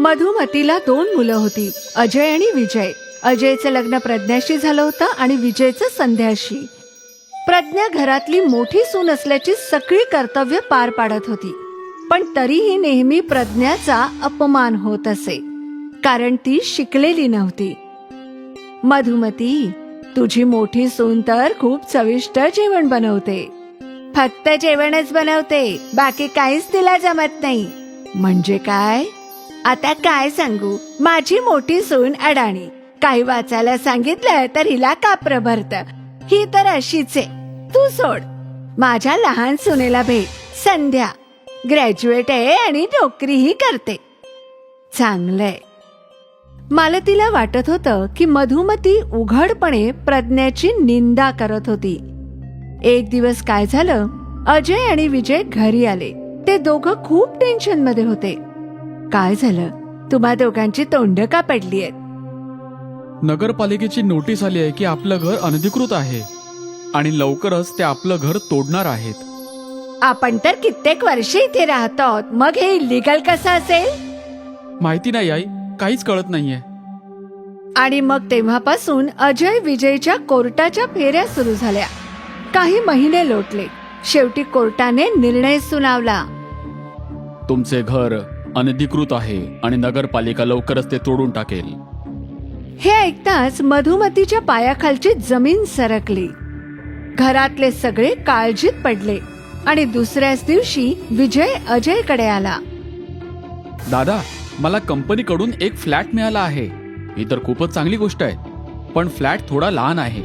मधुमतीला 2 मुलं होती, अजय आणि विजय. अजयचं लग्न प्रज्ञाशी झालं होतं आणि विजयचं संध्याशी. प्रज्ञा घरातली मोठी सून असल्याची सगळी कर्तव्य पार पाडत होती, पण तरीही नेहमी प्रज्ञाचा अपमान होत असे, कारण ती शिकलेली नव्हती. मधुमती, तुझी मोठी सून तर खूप चविष्ट जेवण बनवते. फक्त जेवणच बनवते, बाकी काहीच तिला जमत नाही. म्हणजे काय? आता काय सांगू, माझी मोठी सून अडाणी. काही वाचायला सांगितलं तर हिला कापर भरत. ही तर अशीच आहे. तू सोड. माझ्या लहान सुनेला भेट, संध्या. ग्रॅज्युएट आहे आणि नोकरीही करते. चांगलंय. मालतीला वाटत होतं की मधुमती उघडपणे प्रज्ञाची निंदा करत होती. एक दिवस काय झालं, अजय आणि विजय घरी आले. ते दोघं खूप टेन्शन मध्ये होते. काय झालं? तुम्हा दोघांची तोंड का पडली आहेत? नगरपालिकेची नोटीस आली आहे की आपलं घर अनधिकृत आहे आणि लवकरच ते आपलं घर तोडणार आहेत. आपण तर कित्येक वर्ष इथे राहतो, मग हे इलिगल कसं असेल? माहिती नाही आई, काहीच कळत नाहीये. आणि मग तेव्हापासून अजय विजयच्या कोर्टाच्या फेऱ्या सुरू झाल्या. काही महिने लोटले. शेवटी कोर्टाने निर्णय सुनावला. तुमचे घर अनधिकृत आहे आणि नगरपालिका लवकरच ते तोडून टाकेल. हे ऐकताच मधुमतीच्या पायाखालची जमीन सरकली. घरातले सगळे काळजीत पडले आणि दुसऱ्याच दिवशी विजय अजयकडे आला. दादा, मला कंपनीकडून एक फ्लॅट मिळाला आहे. ही तर खूपच चांगली गोष्ट आहे, पण फ्लॅट थोडा लहान आहे.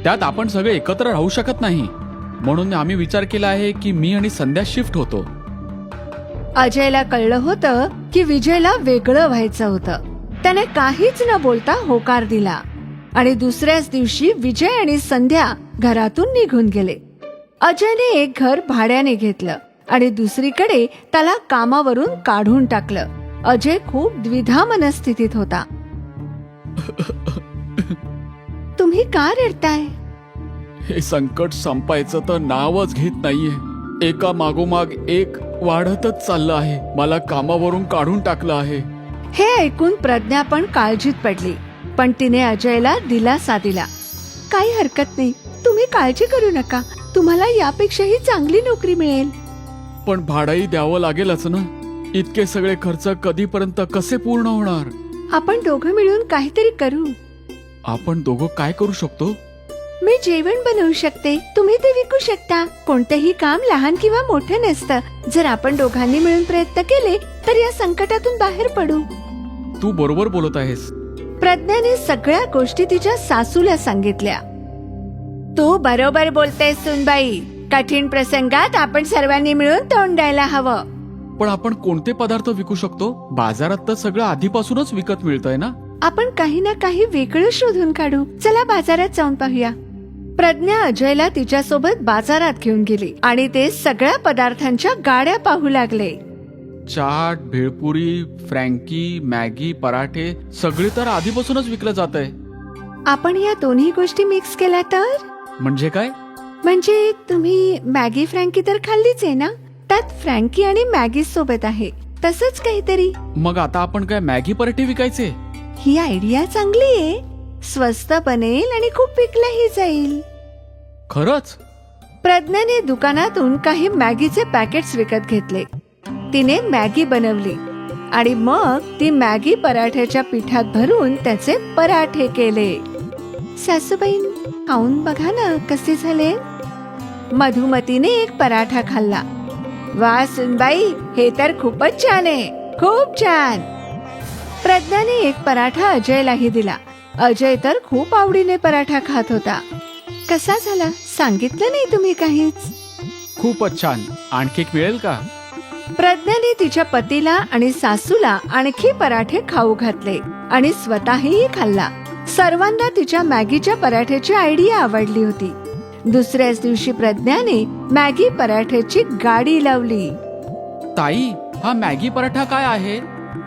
त्यात आपण सगळे एकत्र राहू शकत नाही, म्हणून आम्ही विचार केला आहे की मी आणि संध्या शिफ्ट होतो. अजयला कळलं होतं की विजयला वेगळं व्हायचं होतं. त्याने काहीच न बोलता होकार दिला आणि दुसऱ्याच दिवशी विजय आणि संध्या घरातून निघून गेले. अजयने एक घर भाड्याने घेतलं आणि दुसरीकडे त्याला कामावरून काढून टाकलं. अजय खूप द्विधा मनस्थितीत होता. तुम्ही का रडताय? हे संकट संपायचं तर नावच घेत नाहीये. एका मागोमाग एक वाढतच चाललं आहे. मला कामावरून काढून टाकलं आहे. हे ऐकून प्रज्ञा पण काळजीत पडली, पण तिने अजयला दिलासा दिला. काही हरकत नाही, तुम्ही काळजी करू नका. तुम्हाला यापेक्षाही चांगली नोकरी मिळेल. पण भाडंही द्यावं लागेलच ना. इतके सगळे खर्च कधीपर्यंत कसे पूर्ण होणार? आपण दोघं मिळून काहीतरी करू. आपण दोघं काय करू शकतो? मी जेवण बनवू शकते, तुम्ही ते विकू शकता. कोणतेही काम लहान किंवा मोठे नसतं. जर आपण दोघांनी मिळून प्रयत्न केले तर या संकटातून बाहेर पडू. तू बरोबर बोलत आहेस. प्रज्ञाने सगळ्या गोष्टी तिच्या सासूला सांगितल्या. तू बरोबर बोलतेस सुनबाई. कठीण प्रसंगात आपण सर्वांनी मिळून तोंड द्यायला हवं. पण आपण कोणते पदार्थ विकू शकतो? बाजारात तर सगळं आधीपासूनच विकत मिळतंय ना. आपण काही ना काही वेगळं शोधून काढू. चला बाजारात जाऊन पाहूया. प्रज्ञा अजयला तिच्यासोबत बाजारात घेऊन गेली आणि ते सगळ्या पदार्थांच्या गाड्या पाहू लागले. चाट, भेळपुरी, फ्रँकी, मॅगी, पराठे सगळे तर आधीपासूनच विकलं जात आहे. आपण या दोन्ही गोष्टी मिक्स केल्या तर? म्हणजे काय? म्हणजे तुम्ही मॅगी फ्रँकी तर खाल्लीच आहे ना? त्यात फ्रँकी आणि मॅगी सोबत आहे, तसंच काहीतरी. मग आता आपण काय मॅगी पराठे विकायचे? ही आयडिया चांगली आहे. स्वस्त बनेल आणि खूप विकलाही जाईल. खरंच? प्रज्ञाने दुकानातून काही मॅगीचे पॅकेट्स विकत घेतले. तिने मॅगी बनवली आणि मग ती मॅगी पराठ्याच्या पिठात भरून त्याचे पराठे केले. सासूबाई, खाऊन बघा ना कसे झाले. मधुमतीने एक पराठा खाल्ला. वा सुनबाई, हे तर खूपच छान आहे, खूप छान. प्रज्ञाने एक पराठा अजयलाही दिला. अजय तर खूप आवडीने पराठा खात होता. कसा झाला? सांगितलं नाही तुम्ही काहीच. खूपच छान. आणखी एक मिळेल का? प्रज्ञाने तिच्या पतीला आणि सासूला आणखी पराठे खाऊ घातले आणि स्वतःही खाल्ला. सर्वांना तिच्या मॅगीच्या पराठ्याची आयडिया आवडली होती. दुसऱ्याच दिवशी प्रज्ञाने मॅगी पराठ्याची गाडी लावली. ताई, हा मॅगी पराठा काय आहे?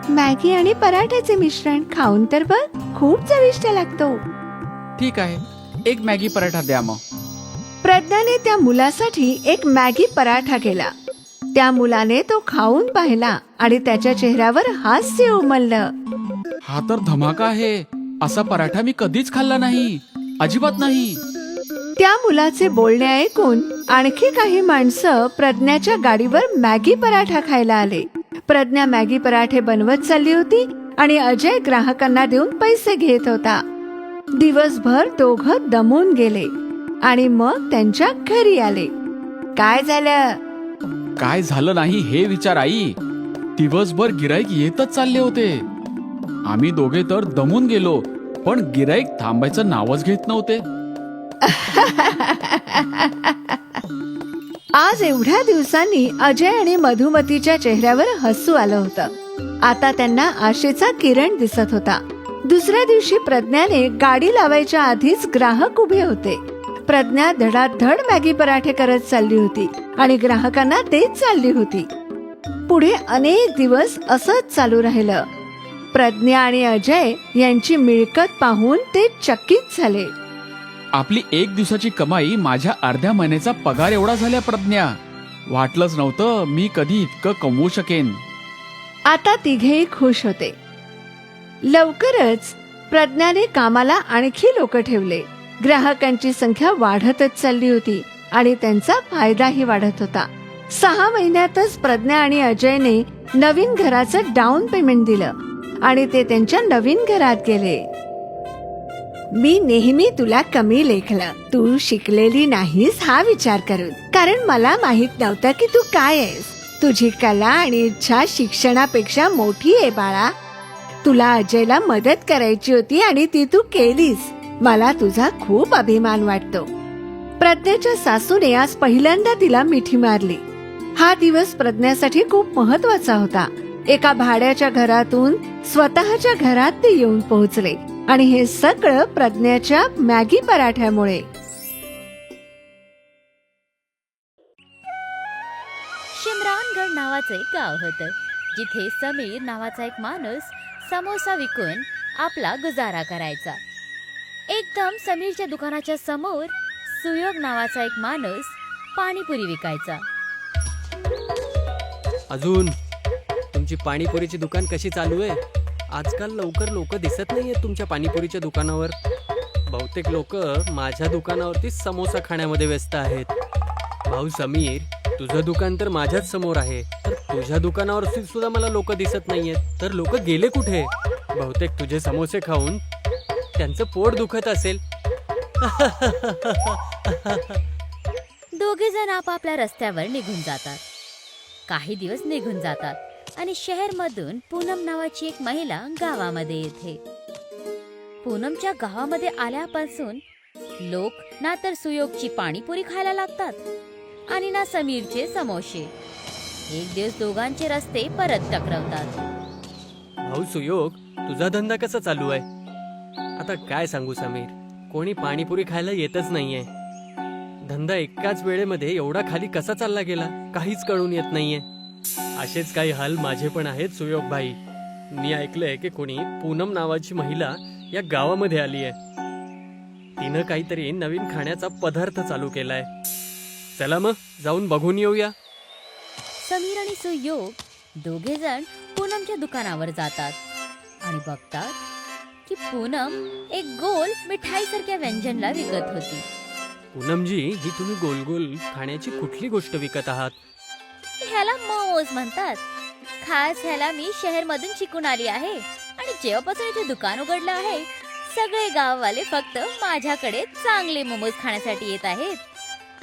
मॅगी आणि पराठ्याचे मिश्रण. खाऊन तर बघ, खूप चविष्ट लागतो. ठीक आहे, एक मॅगी पराठा द्या मग. प्रज्ञाने त्या मुलासाठी एक मॅगी पराठा केला. त्या मुलाने तो खाऊन पाहिला आणि त्याच्या चेहऱ्यावर हास्य उमललं. हा तर धमाका आहे. असा पराठा मी कधीच खाल्ला नाही, अजिबात नाही. त्या मुलाचे बोलणे ऐकून आणखी काही माणसं प्रज्ञाच्या गाडीवर मॅगी पराठा खायला आले. प्रज्ञा मॅगी पराठे बनवत चालली होती आणि अजय ग्राहकांना देऊन पैसे घेत होता. दिवसभर दोघं दमून गेले आणि मग त्यांच्या घरी आले. काय झालं? काय झालं नाही हे विचार आई. दिवसभर गिराईक येतच चालले होते. आम्ही दोघे तर दमून गेलो, पण गिराईक थांबायचं नावच घेत नव्हते. आज एवढ्या दिवसांनी अजय आणि मधुमतीच्या चेहऱ्यावर हसू आलं होतं. आता त्यांना आशेचा किरण दिसत होता. दुसऱ्या दिवशी प्रज्ञाने गाडी लावायच्या आधीच ग्राहक उभे होते. प्रज्ञा धडाधड मॅगी पराठे करत चालली होती आणि ग्राहकांना देत चालली होती. पुढे अनेक दिवस असंच चालू राहिलं. प्रज्ञा आणि अजय यांची मिळकत पाहून ते चकित झाले. आपली 1 दिवसाची कमाई माझ्या अर्ध्या महिन्याचा पगार एवढा झाल्या प्रज्ञा. वाटलंच नव्हतं मी कधी इतकं कमवू शकेन. आता तिघेही खुश होते. लवकरच प्रज्ञाने कामाला आणखी लोक ठेवले. ग्राहकांची संख्या वाढतच चालली होती आणि त्यांचा फायदाही वाढत होता. 6 महिन्यातच प्रज्ञा आणि अजयने नवीन घराचं डाऊन पेमेंट दिलं आणि ते त्यांच्या नवीन घरात गेले. मी नेहमी तुला कमी लेखलं, तू शिकलेली नाहीस हा विचार करून, कारण मला माहित नव्हतं की तू काय आहेस. तुझी कला आणि इच्छा शिक्षणापेक्षा मोठी आहे बाळा. तुला अजयला मदत करायची होती आणि ती तू केलीस. मला तुझा खूप अभिमान वाटतो. प्रज्ञाच्या सासूने आज पहिल्यांदा तिला मिठी मारली. हा दिवस प्रज्ञासाठी खूप महत्वाचा होता. एका भाड्याच्या घरातून स्वतःच्या घरात ते येऊन पोहोचले आणि हे सगळं प्रज्ञाच्या मॅगी पराठ्यामुळे. शिमरानगड नावाचं एक गाव होतं, जिथे समीर नावाचा एक माणूस समोसा विकून आपला गुजारा करायचा. एकदम समीरच्या दुकानाच्या समोर सुयोग नावाचा एक माणूस पाणीपुरी विकायचा. अजून तुमची पाणीपुरीची दुकान कशी चालू आहे? आजकाल लवकर लोक दिसत नाहीयेत तुमच्या पाणीपुरीच्या दुकानावर. बहुतेक लोक माझ्या दुकानावरती समोसा खाण्यामध्ये व्यस्त आहेत. भाऊ समीर, तुझं दुकान तर माझ्याच समोर आहे, तर तुझ्या दुकानावर सुद्धा मला लोक दिसत नाहीयेत. तर लोक गेले कुठे? बहुतेक तुझे समोसे खाऊन त्यांचं पोट दुखत असेल. दोघे जण आपापल्या रस्त्यावर निघून जातात. काही दिवस निघून जातात आणि शहरमधून पूनम नावाची एक महिला गावामध्ये येते. पूनमच्या गावामध्ये आल्यापासून लोक ना तर सुयोगची पाणीपुरी खायला लागतात आणि ना समीरचे समोसे. एक दिवस दोघांचे रस्ते परत टकरावतात. भाऊ सुयोग, तुझा धंदा कसा चालू आहे? आता काय सांगू समीर, कोणी पाणीपुरी खायला येतच नाहीये. धंदा एकाच वेळेमध्ये एवढा खाली कसा चालला गेला काहीच कळून येत नाहीये. असेच काही हाल माझे पण आहेत सुयोग भाई. मी ऐकलंय की कोणी पूनम नावाची महिला या गावामध्ये आली आहे. तिनं काहीतरी नवीन खाण्याचा पदार्थ चालू केलाय. चला मग जाऊन बघून येऊया. समीर आणि सुयोग दोघे जण पूनमच्या दुकानावर जातात आणि बघतात की पूनम एक गोल मिठाईसारख्या व्यंजनला विकत होती. पूनमजी, ही तुम्ही गोल गोल खाण्याची कुठली गोष्ट विकत आहात? ह्याला मोमोज म्हणतात. खास ह्याला मी शहरमधून शिकून आली आहे आणि जेव्हापासून इथे दुकान उघडलं आहे, सगळे गाववाले फक्त माझ्याकडे चांगले मोमोज खाण्यासाठी येत आहेत.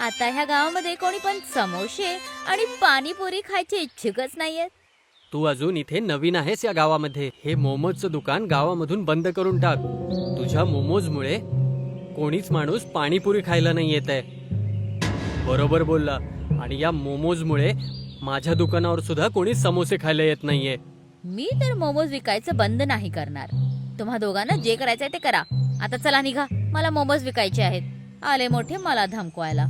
आता ह्या गावामध्ये कोणी पण समोसे आणि पाणीपुरी खायचे इच्छुकच नाहीयेत. तू अजून इथे नवीन आहेस या गावामध्ये. हे मोमोजचं दुकान गावामधून बंद करून टाक. तुझ्या मोमोजमुळे कोणीच माणूस पाणीपुरी खायला नाही येत आहे. बरोबर बोलला. आणि या मोमोजमुळे माझ्या दुकानावर सुद्धा कोणी समोसे खायला येत नाहीये. मी तर मोमोज विकायचं बंद नाही करणार. तुम्हा दोघांना जे करायचंय ते करा. आता चला निघा, मला मोमोज विकायचे आहेत. आले मोठे मला धमकवायला.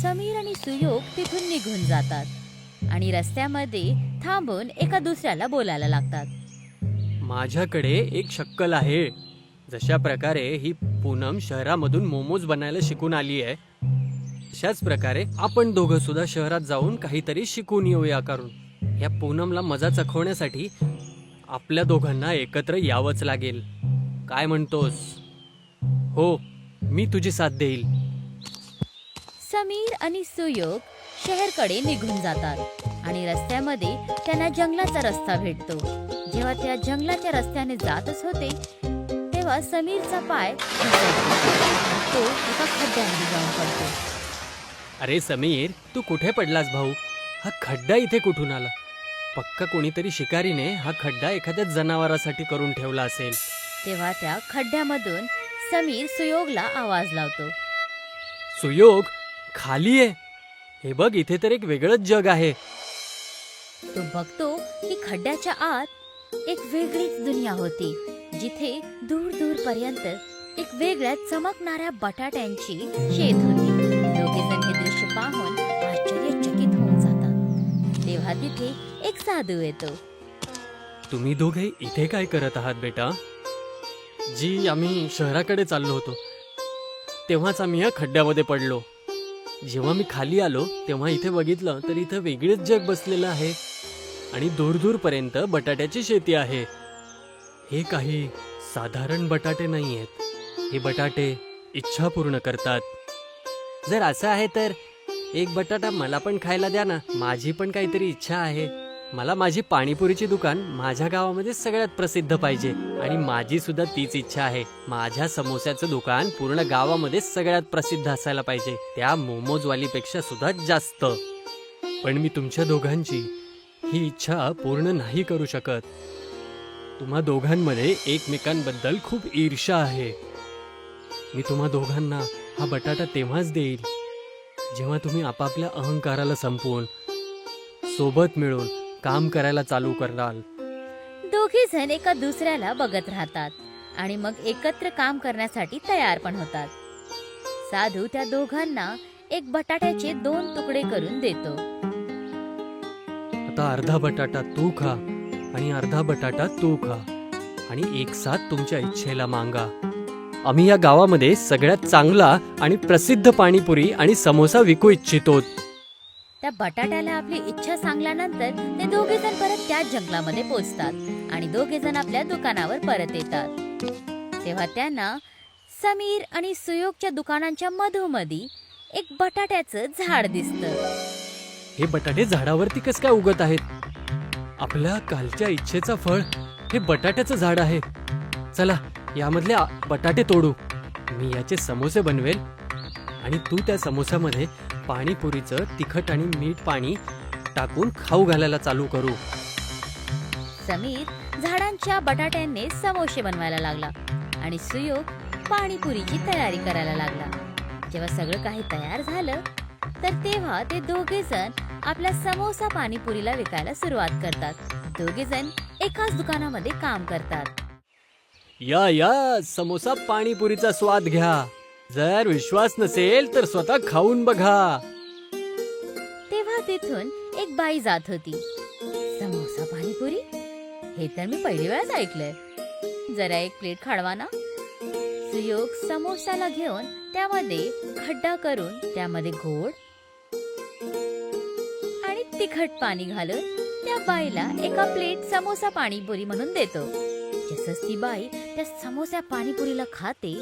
समीर आणि सुयोग तिथून निघून जातात आणि रस्त्यामध्ये थांबून एका दुसऱ्याला बोलायला लागतात. माझ्याकडे एक शक्कल आहे. जशा प्रकारे ही पूनम शहरामधून मोमोज बनायला शिकून आली आहे, तशाच प्रकारे आपण दोघं सुद्धा शहरात जाऊन काहीतरी शिकून येऊया करून. या पूनमला मजा चखवण्यासाठी आपल्या दोघांना एकत्र यावंच लागेल. काय म्हणतोस? हो, मी तुझी साथ देईल. समीर आणि सुयोग शहरकडे निघून जातात आणि रस्त्यामध्ये त्यांना जंगलाचा रस्ता भेटतो. जेव्हा त्या जंगलाच्या रस्त्याने जातच होते तेव्हा समीरचा पाय घसरतो. तो एका खड्ड्यामध्ये जाऊन पडतो. अरे समीर, तू कुठे पडलास भाऊ? हा खड्डा इथे कुठून आला? पक्का कोणीतरी शिकारीने हा खड्डा एखाद्या जनावरासाठी करून ठेवला असेल. तेव्हा त्या खड्ड्यामधून समीर सुयोगला आवाज लावतो. सुयोग, खाली आहे. हे बघ, इथे तर एक वेगळंच जग आहे. तो बघतो की खड्ड्याच्या आत एक वेगळीच दुनिया होती, जिथे दूर दूर पर्यंत एक वेगळ्या चमकणाऱ्या बटाट्यांची शेत होती. दोघेजण हे दृश्य पाहून आश्चर्यचकित होऊन जातात. तेव्हा तिथे एक साधू येतो. तुम्ही दोघे इथे काय करत आहात बेटा? जी, आम्ही शहराकडे चाललो होतो तेव्हाच आम्ही या खड्ड्यामध्ये पडलो. जेव्हा मी खाली आलो तेव्हा इथे बघितलं तर इथं वेगळेच जग बसलेलं आहे आणि दूर दूर पर्यंत बटाट्याची शेती आहे. हे काही साधारण बटाटे नाही आहेत. हे बटाटे इच्छा पूर्ण करतात. जर असं आहे तर एक बटाटा मला पण खायला द्या ना. माझी पण काहीतरी इच्छा आहे. मला माझी पाणीपुरीची दुकान माझ्या गावामध्ये सगळ्यात प्रसिद्ध पाहिजे आणि माझी सुद्धा तीच इच्छा आहे. माझ्या समोस्याचं दुकान पूर्ण गावामध्ये सगळ्यात प्रसिद्ध असायला पाहिजे, त्या मोमोजवालीपेक्षा सुद्धा जास्त. पण मी तुमच्या दोघांची ही इच्छा पूर्ण नाही करू शकत. तुम्हा दोघांमध्ये एकमेकांबद्दल खूप ईर्ष्या आहे. मी तुम्हा दोघांना हा बटाटा तेव्हाच देईल जेव्हा तुम्ही आपापल्या अहंकाराला संपवून सोबत मिळून काम करायला चालू कराल. दोघे जण एका दुसऱ्याला बघत राहतात आणि मग एकत्र काम करण्यासाठी तयार पण होतात. साधू त्या दोघांना एक बटाट्याचे 2 तुकडे करून देतो. आता अर्धा बटाटा तू खा आणि अर्धा बटाटा तू खा आणि एक साथ तुमच्या इच्छेला मागा. आम्ही या गावामध्ये सगळ्यात चांगला आणि प्रसिद्ध पाणीपुरी आणि समोसा विकू इच्छितो. त्या बटाट्याला आपली इच्छा सांगल्यानंतर ते दोघे जण परत त्याच जंगलामध्ये पोहोचतात आणि दोघे जण आपल्या दुकानावर परत येतात. तेव्हा त्यांना समीर आणि सुयोगच्या दुकानांच्या मधोमधी एक बटाट्याचं झाड दिसतं. हे बटाटे झाडावरती कसं काय उगत आहेत? आपल्या कालच्या इच्छेचा फळ हे बटाट्याचं झाड आहे. चला, यामधले बटाटे तोडू. मी याचे समोसे बनवेल आणि तू त्या समोस्यामध्ये पाणीपुरीचं तिखट आणि मीठ पाणी टाकून खाऊ घालायला चालू करू. समीर झाडांच्या बटाट्यांनी समोसे बनवायला लागला आणि सुयोग पाणीपुरीची तयारी करायला लागला. जेव्हा सगळं काही तयार झालं तर तेव्हा ते दोघे जण आपल्या समोसा पाणीपुरीला विकायला सुरुवात करतात. दोघे जण एकाच दुकानामध्ये काम करतात. या या, समोसा पाणीपुरीचा स्वाद घ्या. जर विश्वास नसेल तर स्वतः खाऊन बघा. तेव्हा तिथून एक बाई जात होती. समोसा पाणीपुरी, हे तर मी पहिली वेळाच ऐकलंय. जरा एक प्लेट खाडवा ना. सुयोग समोसाला घेऊन त्यामध्ये खड्डा करून त्यामध्ये गोड आणि तिखट पाणी घालून त्या बाईला एका प्लेट समोसा पाणीपुरी म्हणून देतो. जसंच ती बाई त्या समोसा पाणीपुरीला खाते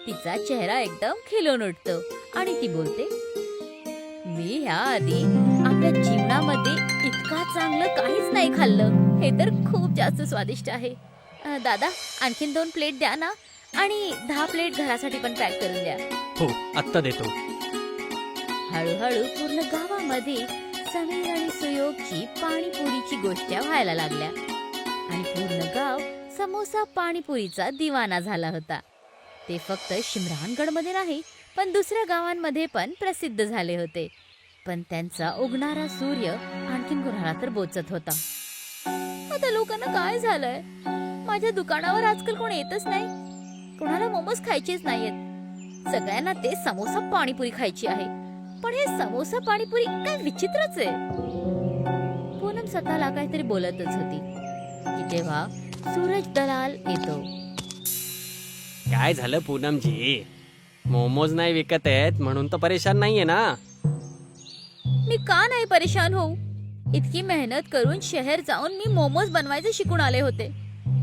तिचा चेहरा एकदम खिलून उठतो आणि ती बोलते, मी ह्या आधी आपल्या जीवनामध्ये इतका चांगलं काहीच नाही खाल्लं. हे तर खूप जास्त स्वादिष्ट आहे. दादा, आणखीन 2 प्लेट द्या ना आणि 10 प्लेट घरासाठी पण पॅक करून द्या. हो, आत्ता देतो. हळूहळू पूर्ण गावामध्ये समीर आणि सुयोगची पाणीपुरीची गोष्टी व्हायला लागल्या आणि पूर्ण गाव समोसा पाणीपुरीचा दिवाना झाला होता. ते फक्त शिमरानगडमध्ये नाही पण दुसऱ्या गावांमध्ये पण प्रसिद्ध झाले होते. पण त्यांचा उगणारा सूर्य आणखीन कोणाला तर बोचत होता. आता लोकांना काय झालंय? माझ्या दुकानावर आजकाल कोण येतच नाही. कोणाला मोमोज खायचेच नाहीयेत. सगळ्यांना ते समोसा पाणीपुरी खायची आहे. पण हे समोसा पाणीपुरी काय विचित्रच आहे. पूनम स्वतःला काहीतरी बोलतच होती की तेव्हा सूरज दलाल येतो. काय झालं पूनमजी? मोमोज नाही विकत आहेत म्हणून तर परेशान नाहीये ना. मी का नाही परेशान होऊ? इतकी मेहनत करून शहर जाऊन मी मोमोज बनवायचे शिकून आले होते.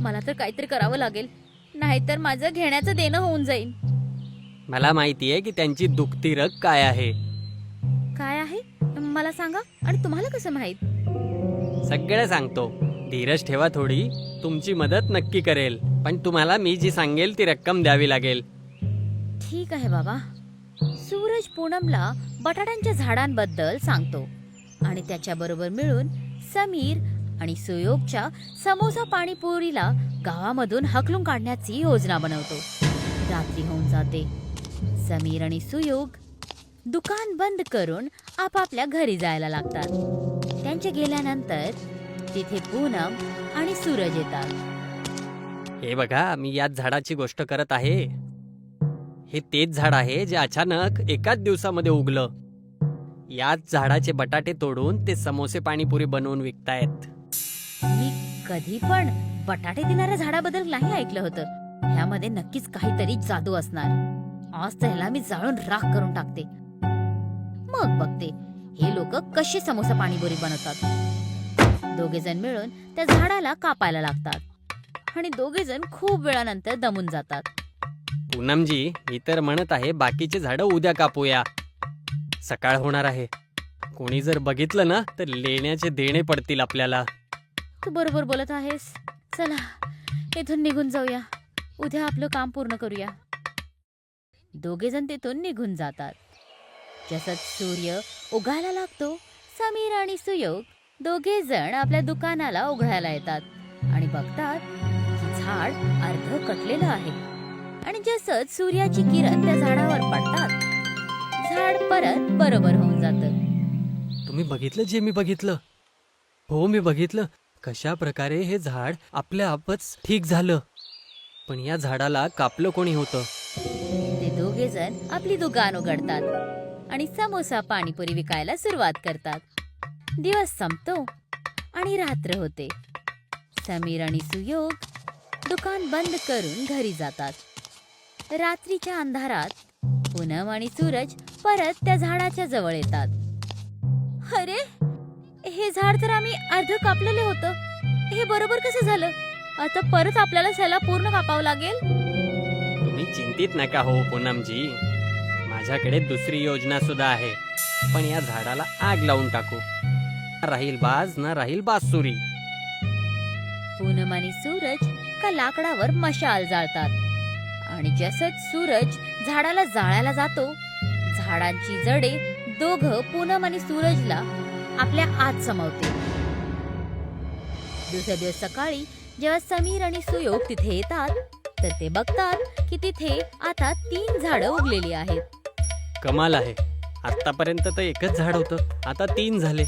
मला तर काहीतरी करावं लागेल, नाहीतर माझं घेण्याचं देणं होऊन जाईल. मला माहितीये की त्यांची दुखती रग काय आहे. काय आहे मला सांगा. आणि तुम्हाला कसं माहित? सगळं सांगतो. धीरज ठेवा थोडी. तुमची मदत नक्की करेल, पण तुम्हाला मी जी सांगेल ती रक्कम द्यावी लागेल. ठीक आहे बाबा. सूरज पूनमला बटाट्यांच्या झाडांबद्दल सांगतो आणि त्याच्याबरोबर मिळून समीर आणि सुयोगच्या समोसा पाणीपुरीला गावामधून हकलून काढण्याची योजना बनवतो. रात्री होऊन जाते. समीर आणि सुयोग दुकान बंद करून आपापल्या घरी जायला लागतात. त्यांच्या गेल्यानंतर तिथे पूनम आणि सूरज येतात. हे बघा, मी याच झाडाची गोष्ट करत आहे. हे तेच झाड आहे जे अचानक एकाच दिवसामध्ये उगलं. याच झाडाचे बटाटे तोडून ते समोसे पाणीपुरी बनवून विकतायत. मी कधी पण बटाटे देणाऱ्या झाडाबद्दल नाही ऐकलं होतं. ह्यामध्ये नक्कीच काहीतरी जादू असणार. आज तर ह्याला मी जाळून राख करून टाकते. मग बघते हे लोक कशी समोसा पाणीपुरी बनवतात. दोघे जण मिळून त्या झाडाला कापायला लागतात आणि दोघे जण खूप वेळानंतर दमून जातात. पूनमजी, मी तर म्हणत आहे बाकीचे झाडं उद्या कापूया. सकाळ होणार आहे. कोणी जर बघितलं ना तर लेण्याचे देणे पडतील आपल्याला. तू बरोबर बोलत आहेस. चला इथून निघून जाऊया. उद्या आपलं काम पूर्ण करूया. दोघे जण तिथून निघून जातात. जसं सूर्य उगायला लागतो, समीर आणि सुयोग दोघे जण आपल्या दुकानाला उघडायला येतात आणि बघतात की झाड अर्ध कटलेलं आहे. आणि जसंच सूर्याची किरण त्या झाडावर पडतात, झाड परत बरोबर होऊन जातं. तुम्ही बघितलं जे मी बघितलं? हो, मी बघितलं कशा प्रकारे हे झाड आपल्या आपच ठीक झालं. पण या झाडाला कापलं कोणी होतं? ते दोघे जण आपली दुकान उघडतात आणि समोसा पाणीपुरी विकायला सुरुवात करतात. दिवस संपतो आणि रात्र होते. समीर आणि सुयोग दुकान बंद करून घरी जातात. रात्रीच्या अंधारात पूनम आणि सूरज परत त्या झाडाच्या जवळ येतात. अरे, हे झाड तर आम्ही अर्ध कापलेले होतं. हे बरोबर कसं झालं? आता परत आपल्याला ह्याला पूर्ण कापावं लागेल. तुम्ही चिंतित नका हो पूनमजी. माझ्याकडे दुसरी योजना सुद्धा आहे. पण या झाडाला आग लावून टाकू. ना राहील बाज ना राहील बासुरी. पूनम आणि सूरज का लाकडावर मशाल जाळतात आणि जसंच सूरज झाडाला जाळायला जातो, झाडांची जडे दोघं पूनम आणि सूरजला आपल्या आत समावते. दुसऱ्या दिवस सकाळी जेव्हा समीर आणि सुयोग तिथे येतात तर ते बघतात की तिथे आता 3 झाडं उगलेली आहेत. कमाल आहे. आतापर्यंत तर एकच झाड होतं, आता 3 झाले.